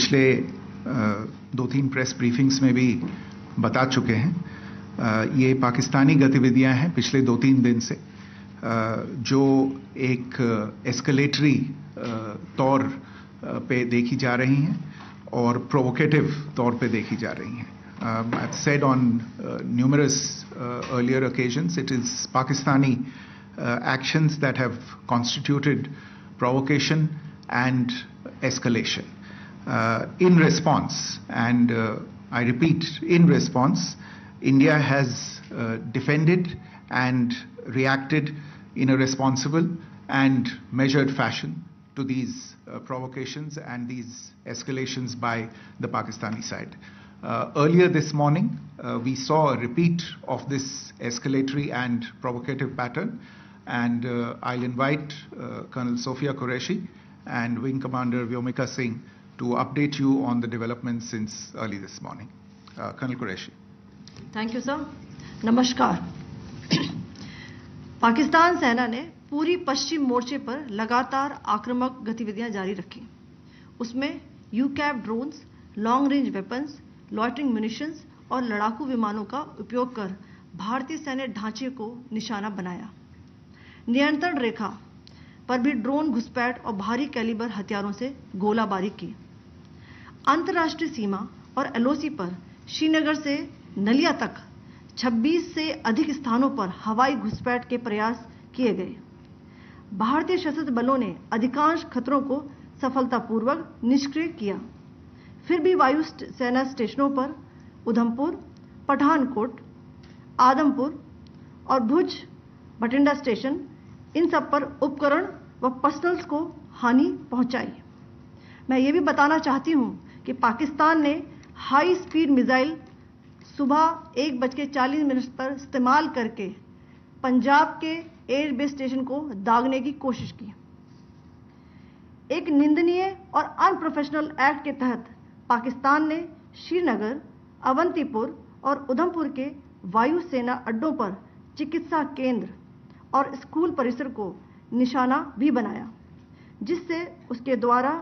पिछले 2-3 press briefings में भी बता चुके हैं। ये पाकिस्तानी गतिविधियां हैं पिछले 2-3 दिन से, जो एक एस्केलेटरी तौर पे देखी जा रही हैं और प्रोवोकेटिव तौर पे देखी जा रही हैं। I've said on numerous earlier occasions, it is Pakistani actions that have constituted provocation and escalation. In response, and I repeat, in response, India has defended and reacted in a responsible and measured fashion to these provocations and these escalations by the Pakistani side. Earlier this morning, we saw a repeat of this escalatory and provocative pattern, and I'll invite Colonel Sophia Qureshi and Wing Commander Vyomika Singh to update you on the developments since early this morning. Colonel Qureshi. Thank you, sir. नमस्कार। पाकिस्तान सेना ने पूरी पश्चिम मोर्चे पर लगातार आक्रामक गतिविधियां जारी रखी। उसमें यूकैप drones, long range weapons, loitering munitions और लड़ाकू विमानों का उपयोग कर भारतीय सैन्य ढांचे को निशाना बनाया। नियंत्रण रेखा पर भी ड्रोन घुसपैठ और भारी कैलिबर हथियारों से गोलाबारी की। अंतर्राष्ट्रीय सीमा और एलओसी पर श्रीनगर से नलिया तक 26 से अधिक स्थानों पर हवाई घुसपैठ के प्रयास किए गए। भारतीय सशस्त्र बलों ने अधिकांश खतरों को सफलतापूर्वक निष्क्रिय किया। फिर भी वायु सेना स्टेशनों पर उधमपुर, पठानकोट, आदमपुर और भुज बठिंडा स्टेशन, इन सब पर उपकरण व पर्सनल्स को हानि पहुंचाई। मैं ये भी बताना चाहती हूं कि पाकिस्तान ने हाई स्पीड मिसाइल सुबह 1:40 पर इस्तेमाल करके पंजाब के एयरबेस स्टेशन को दागने की कोशिश की। एक निंदनीय और अनप्रोफेशनल एक्ट के तहत पाकिस्तान ने श्रीनगर, अवंतीपुर और उधमपुर के वायु सेना अड्डों पर चिकित्सा केंद्र और स्कूल परिसर को निशाना भी बनाया, जिससे उसके द्वारा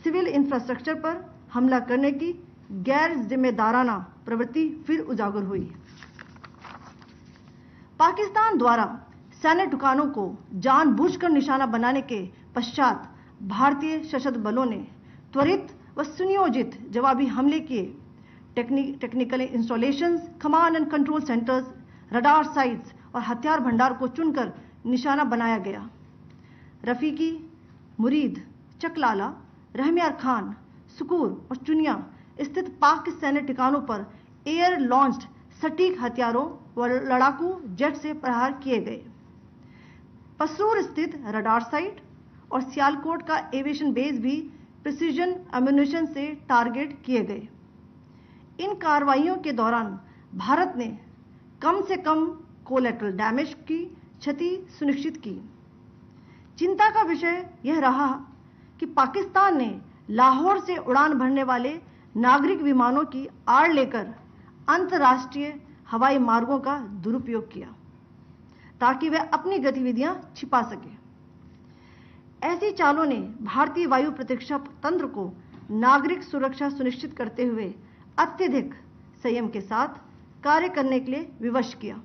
सिविल इंफ्रास्ट्रक्चर पर हमला करने की गैर जिम्मेदाराना प्रवृत्ति फिर उजागर हुई। पाकिस्तान द्वारा सैन्य ठिकानों को जानबूझकर निशाना बनाने के पश्चात भारतीय सशस्त्र बलों ने त्वरित व सुनियोजित जवाबी हमले किए। Technical installations, command and control centres, radar sites और हथियार भंडार को चुनकर निशाना बनाया गया। रफीकी, मुरीद, चकलाला, रहमियार खान, सुकूर और चुनिया स्थित पाक के सैन्य ठिकानों पर एयर लॉन्च्ड सटीक हथियारों व लड़ाकू जेट से प्रहार किए गए। पसरूर स्थित रडार साइट और सियालकोट का एविएशन बेस भी प्रिसीजन एम्यूनिशन से टारगेट किए गए। इन कार्रवाइयों के दौरान भारत ने कम से कम कोलैटरल डैमेज की क्षति सुनिश्चित की। चिंता का विषय यह रहा कि पाकिस्तान ने लाहौर से उड़ान भरने वाले नागरिक विमानों की आड़ लेकर अंतर्राष्ट्रीय हवाई मार्गों का दुरुपयोग किया ताकि वह अपनी गतिविधियां छिपा सके। ऐसी चालों ने भारतीय वायु प्रतिरक्षा तंत्र को नागरिक सुरक्षा सुनिश्चित करते हुए अत्यधिक संयम के साथ कार्य करने के लिए विवश किया।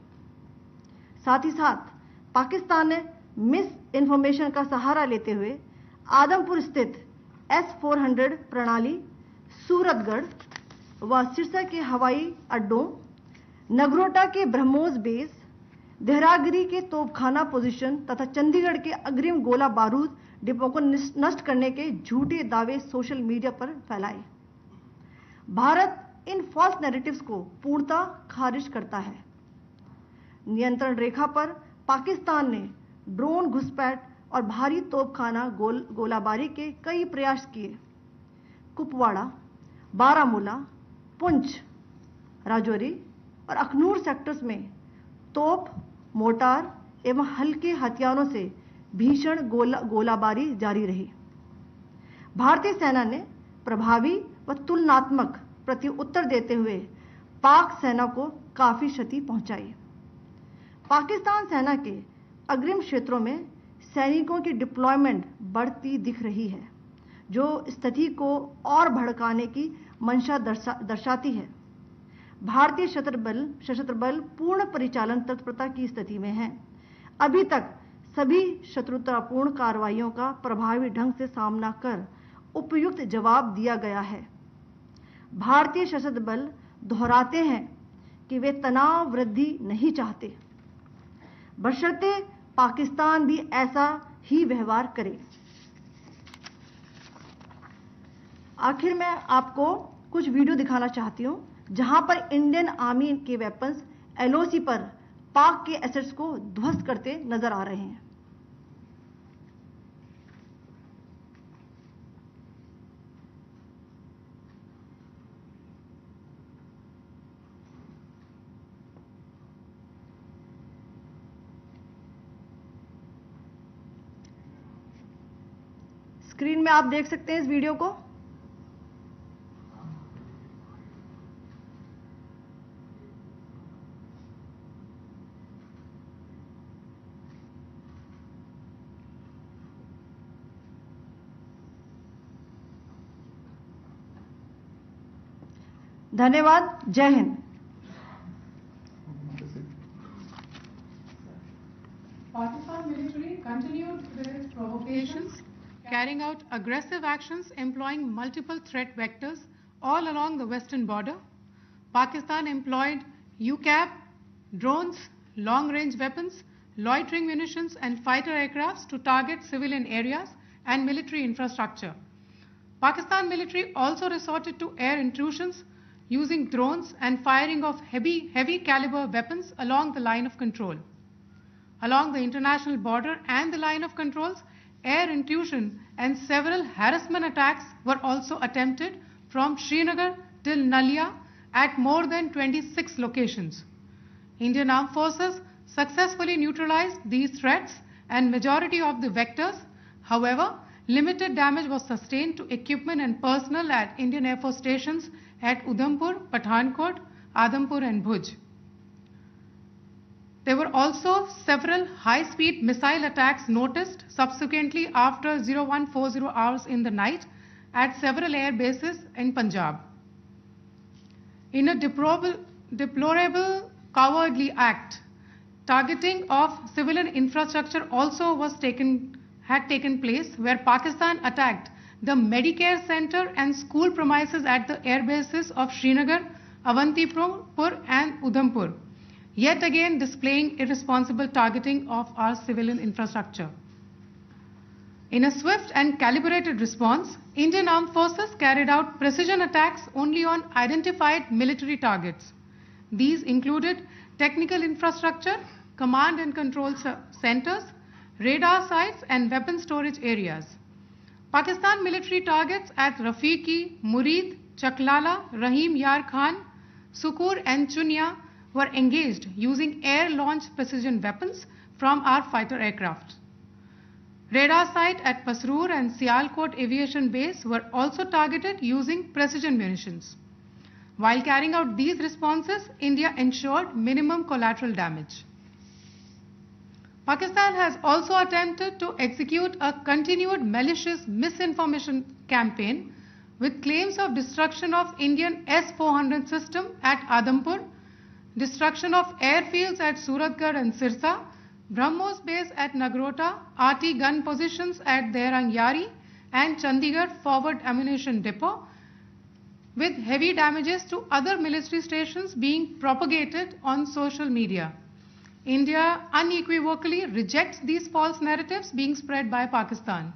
साथ ही साथ पाकिस्तान ने मिस इन्फॉर्मेशन का सहारा लेते हुए आदमपुर स्थित S-400 प्रणाली, सूरतगढ़ व सिरसा के हवाई अड्डों, नगरोटा के ब्रह्मोस बेस, देहरागिरी के तोपखाना पोजीशन तथा चंडीगढ़ के अग्रिम गोला बारूद डिपो को नष्ट करने के झूठे दावे सोशल मीडिया पर फैलाए। भारत इन फॉल्स नैरेटिव्स को पूर्णतः खारिज करता है। नियंत्रण रेखा पर पाकिस्तान ने ड्रोन घुसपैठ और भारी तोपखाना गोलाबारी के कई प्रयास किए। कुपवाड़ा, बारामूला, पुंछ, राजौरी और अखनूर सेक्टर्स में तोप, मोर्टार एवं हल्के हथियारों से भीषण गोलाबारी जारी रही। भारतीय सेना ने प्रभावी व तुलनात्मक प्रत्युत्तर देते हुए पाक सेना को काफी क्षति पहुंचाई। पाकिस्तान सेना के अग्रिम क्षेत्रों में सैनिकों की डिप्लॉयमेंट बढ़ती दिख रही है, जो स्थिति को और भड़काने की मंशा दर्शाती है। भारतीय सशस्त्र बल पूर्ण परिचालन तत्परता की स्थिति में हैं। अभी तक सभी शत्रुतापूर्ण कार्रवाइयों का प्रभावी ढंग से सामना कर उपयुक्त जवाब दिया गया है। भारतीय सशस्त्र बल दोहराते हैं कि वे तनाव वृद्धि नहीं चाहते, बशर्ते पाकिस्तान भी ऐसा ही व्यवहार करे। आखिर मैं आपको कुछ वीडियो दिखाना चाहती हूं जहां पर इंडियन आर्मी के वेपन्स एलओसी पर पाक के एसेट्स को ध्वस्त करते नजर आ रहे हैं। स्क्रीन में आप देख सकते हैं इस वीडियो को। धन्यवाद। जय Hind. Pakistan military continued with its provocations, carrying out aggressive actions employing multiple threat vectors all along the western border. Pakistan employed UCAV, drones, long-range weapons, loitering munitions and fighter aircrafts to target civilian areas and military infrastructure. Pakistan military also resorted to air intrusions using drones and firing of heavy caliber weapons along the line of control. Along the international border and the line of controls, air intrusion and several harassment attacks were also attempted from Srinagar till Nalia at more than 26 locations. Indian Armed Forces successfully neutralized these threats and majority of the vectors. However, limited damage was sustained to equipment and personnel at Indian Air Force stations at Udhampur, Pathankot, Adampur and Bhuj. There were also several high-speed missile attacks noticed subsequently after 0140 hours in the night at several air bases in Punjab. In a deplorable cowardly act, targeting of civilian infrastructure also had taken place, where Pakistan attacked the Medicare Center and school premises at the air bases of Srinagar, Avantipur and Udhampur, yet again displaying irresponsible targeting of our civilian infrastructure. In a swift and calibrated response, Indian Armed Forces carried out precision attacks only on identified military targets. These included technical infrastructure, command and control centers, radar sites and weapon storage areas. Pakistan military targets at Rafiqi, Murid, Chaklala, Rahim Yar Khan, Sukur and Chunya were engaged using air-launched precision weapons from our fighter aircraft. Radar site at Pasroor and Sialkot Aviation Base were also targeted using precision munitions. While carrying out these responses, India ensured minimum collateral damage. Pakistan has also attempted to execute a continued malicious misinformation campaign with claims of destruction of Indian S-400 system at Adampur, destruction of airfields at Suratgarh and Sirsa, BrahMos base at Nagrota, RT gun positions at Derang Yari and Chandigarh forward ammunition depot, with heavy damages to other military stations being propagated on social media. India unequivocally rejects these false narratives being spread by Pakistan.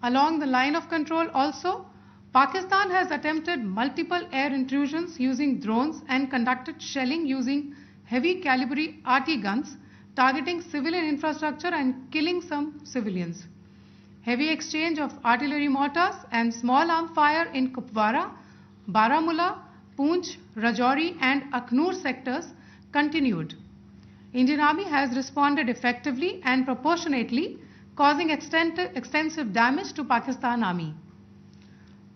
Along the line of control also, Pakistan has attempted multiple air intrusions using drones and conducted shelling using heavy caliber RT guns, targeting civilian infrastructure and killing some civilians. Heavy exchange of artillery mortars and small arm fire in Kupwara, Baramulla, Poonch, Rajouri and Akhnur sectors continued. Indian Army has responded effectively and proportionately, causing extensive damage to Pakistan Army.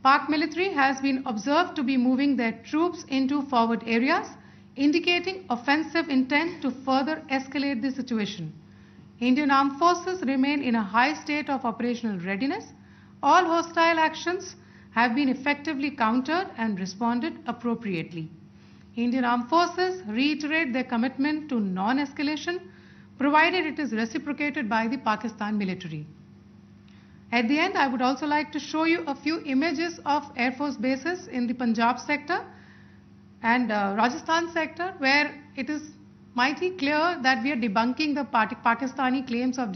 Pak military has been observed to be moving their troops into forward areas, indicating offensive intent to further escalate the situation. Indian Armed Forces remain in a high state of operational readiness. All hostile actions have been effectively countered and responded appropriately. Indian Armed Forces reiterate their commitment to non-escalation, provided it is reciprocated by the Pakistan military. At the end, I would also like to show you a few images of Air Force bases in the Punjab sector and Rajasthan sector, where it is mighty clear that we are debunking the Pakistani claims of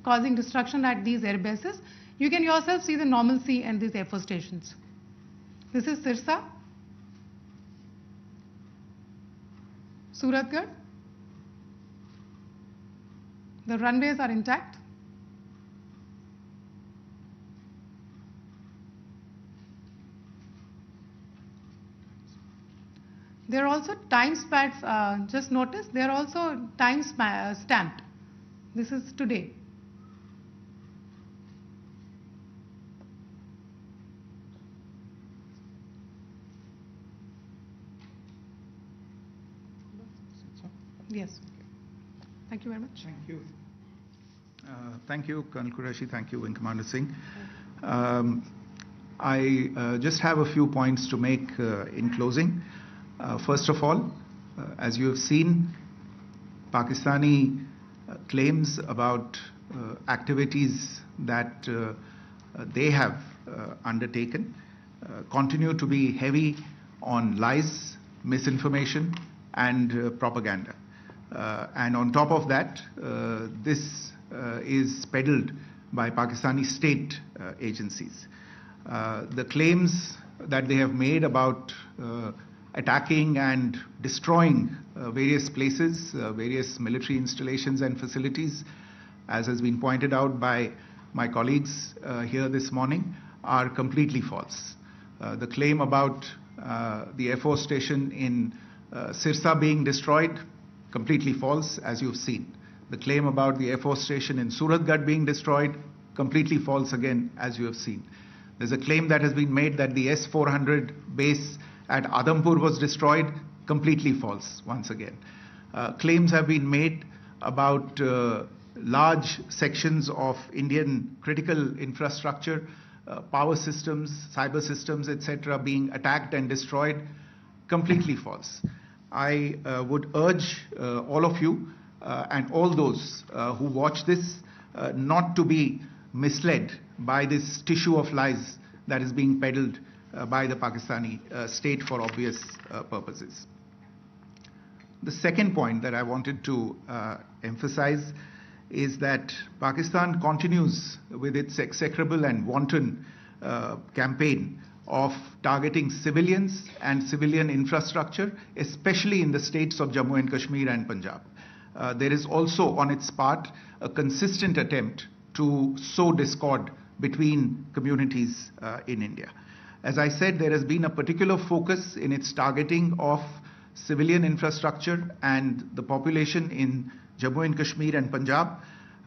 causing destruction at these air bases. You can yourself see the normalcy in these Air Force stations. This is Sirsa, Suratgarh. The runways are intact. There are also time stamps, just notice, there are also time stamped. This is today. Yes. Thank you very much. Thank you. Thank you, Colonel Qureshi. Thank you, Wing Commander Singh. I just have a few points to make in closing. First of all, as you have seen, Pakistani claims about activities that they have undertaken continue to be heavy on lies, misinformation, and propaganda. And on top of that, this is peddled by Pakistani state agencies. The claims that they have made about attacking and destroying various places, various military installations and facilities, as has been pointed out by my colleagues here this morning, are completely false. The claim about the Air Force station in Sirsa being destroyed, completely false, as you've seen. The claim about the Air Force station in Suratgarh being destroyed, completely false again, as you have seen. There's a claim that has been made that the S-400 base at Adampur was destroyed, completely false once again. Claims have been made about large sections of Indian critical infrastructure, power systems, cyber systems, etc., being attacked and destroyed, completely false. I would urge all of you and all those who watch this not to be misled by this tissue of lies that is being peddled by the Pakistani state for obvious purposes. The second point that I wanted to emphasize is that Pakistan continues with its execrable and wanton campaign of targeting civilians and civilian infrastructure, especially in the states of Jammu and Kashmir and Punjab. There is also on its part a consistent attempt to sow discord between communities in India. As I said, there has been a particular focus in its targeting of civilian infrastructure and the population in Jammu and Kashmir and Punjab.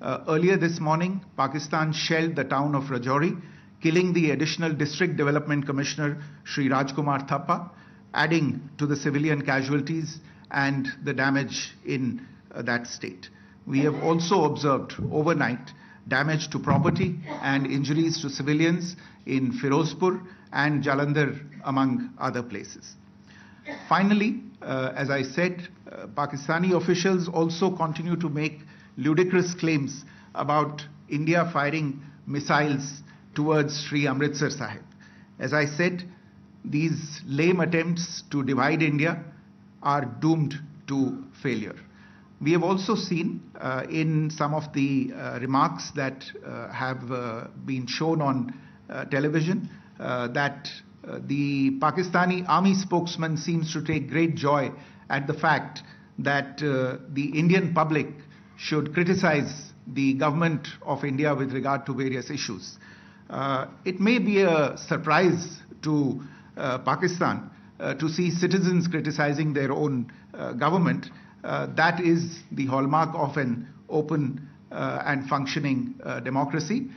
Earlier this morning, Pakistan shelled the town of Rajouri, killing the additional District Development Commissioner, Shri Rajkumar Thappa, adding to the civilian casualties and the damage in that state. We have also observed overnight damage to property and injuries to civilians in Firozpur and Jalandhar, among other places. Finally, as I said, Pakistani officials also continue to make ludicrous claims about India firing missiles towards Sri Amritsar Sahib. As I said, these lame attempts to divide India are doomed to failure. We have also seen in some of the remarks that have been shown on television that the Pakistani army spokesman seems to take great joy at the fact that the Indian public should criticize the government of India with regard to various issues. It may be a surprise to Pakistan to see citizens criticizing their own government. That is the hallmark of an open and functioning democracy.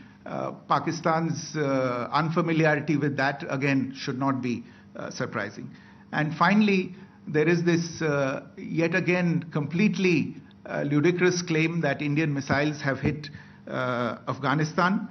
Pakistan's unfamiliarity with that, again, should not be surprising. And finally, there is this yet again completely ludicrous claim that Indian missiles have hit Afghanistan.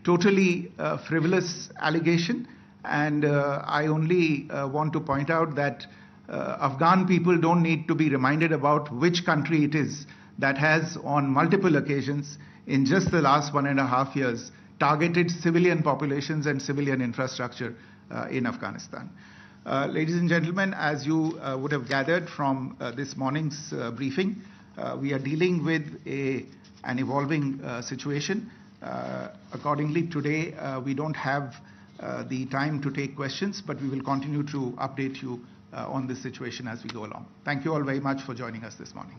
totally frivolous allegation. And I only want to point out that Afghan people don't need to be reminded about which country it is that has on multiple occasions in just the last 1.5 years targeted civilian populations and civilian infrastructure in Afghanistan. Ladies and gentlemen, as you would have gathered from this morning's briefing, we are dealing with an evolving situation. Accordingly, today we don't have the time to take questions, but we will continue to update you on this situation as we go along. Thank you all very much for joining us this morning.